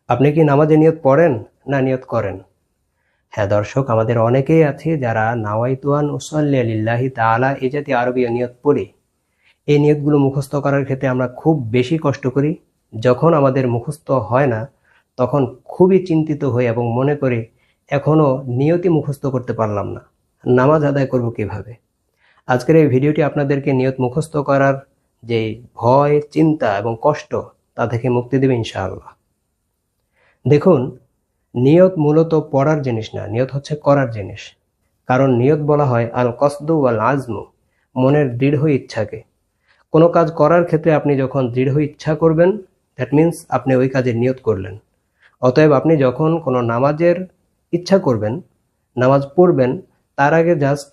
আপনি কি নামাজে নিয়ত পড়েন না নিয়ত করেন? হ্যাঁ দর্শক, আমাদের অনেকেই আছে যারা নাওয়াইতু আন উসাল্লি লিল্লাহি তাআলা এই জাতীয় আরবীয় নিয়ত পড়ি। এই নিয়তগুলো মুখস্থ করার ক্ষেত্রে আমরা খুব বেশি কষ্ট করি। যখন আমাদের মুখস্থ হয় না তখন খুবই চিন্তিত হই এবং মনে করি এখনও নিয়তই মুখস্থ করতে পারলাম না, নামাজ আদায় করব কিভাবে। আজকের এই ভিডিওটি আপনাদেরকে নিয়ত মুখস্থ করার যে ভয়, চিন্তা এবং কষ্ট তা থেকে মুক্তি দেবে ইনশাআল্লাহ। দেখুন, নিয়ত মূলত পড়ার জিনিস না, নিয়ত হচ্ছে করার জিনিস। কারণ নিয়ত বলা হয় আল কসদু ওয়াল আজমু, মনের দৃঢ় ইচ্ছাকে। কোনো কাজ করার ক্ষেত্রে আপনি যখন দৃঢ় ইচ্ছা করবেন, দ্যাট মিন্স আপনি ওই কাজের নিয়ত করলেন। অতএব আপনি যখন কোনো নামাজের ইচ্ছা করবেন, নামাজ পড়বেন, তার আগে জাস্ট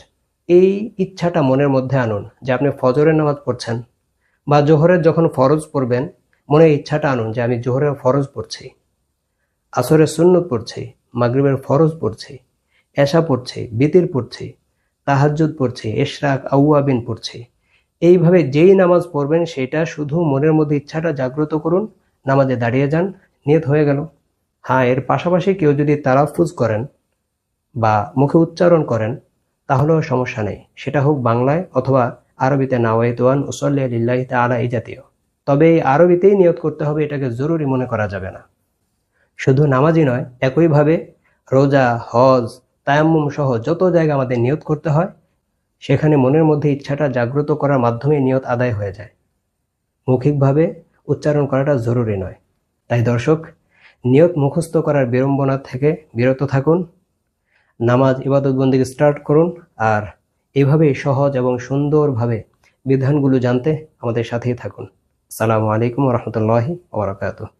এই ইচ্ছাটা মনের মধ্যে আনুন যে আপনি ফজরের নামাজ পড়ছেন, বা জোহরের যখন ফরজ পড়বেন মনে ইচ্ছাটা আনুন যে আমি জোহরের ফরজ পড়ছি, আসরের সুন্নত পড়ছি, মাগরিবের ফরজ পড়ছি, এশা পড়ছি, বিতির পড়ছি, তাহাজ্জুদ পড়ছি, ইশরাক, আউয়াবিন পড়ছি। এইভাবে যেই নামাজ পড়বেন সেটা শুধু মনের মধ্যে ইচ্ছাটা জাগ্রত করুন, নামাজে দাঁড়িয়ে যান, নিয়ত হয়ে গেল। হ্যাঁ, এর পাশাপাশি কেউ যদি তালাফুজ করেন বা মুখে উচ্চারণ করেন তাহলেও সমস্যা নেই, সেটা হোক বাংলায় অথবা আরবিতে নাওয়াইতু আন উসাল্লি লিল্লাহি তাআলা এই জাতীয়। তবে এই আরবিতেই নিয়ত করতে হবে, এটাকে জরুরি মনে করা যাবে না। শুধু নামাজই নয়, একইভাবে রোজা, হজ, তায়াম্মুম সহ যত জায়গা আমাদের নিয়ত করতে হয় সেখানে মনের মধ্যে ইচ্ছাটা জাগ্রত করার মাধ্যমে নিয়ত আদায় হয়ে যায়, মৌখিকভাবে উচ্চারণ করাটা জরুরি নয়। তাই দর্শক, নিয়ত মুখস্থ করার বিড়ম্বনা থেকে বিরত থাকুন, নামাজ ইবাদত বন্দেগী স্টার্ট করুন, আর এভাবেই সহজ এবং সুন্দরভাবে বিধানগুলো জানতে আমাদের সাথেই থাকুন। আসসালামু আলাইকুম ওয়া রাহমাতুল্লাহি ওয়া বারাকাতুহু।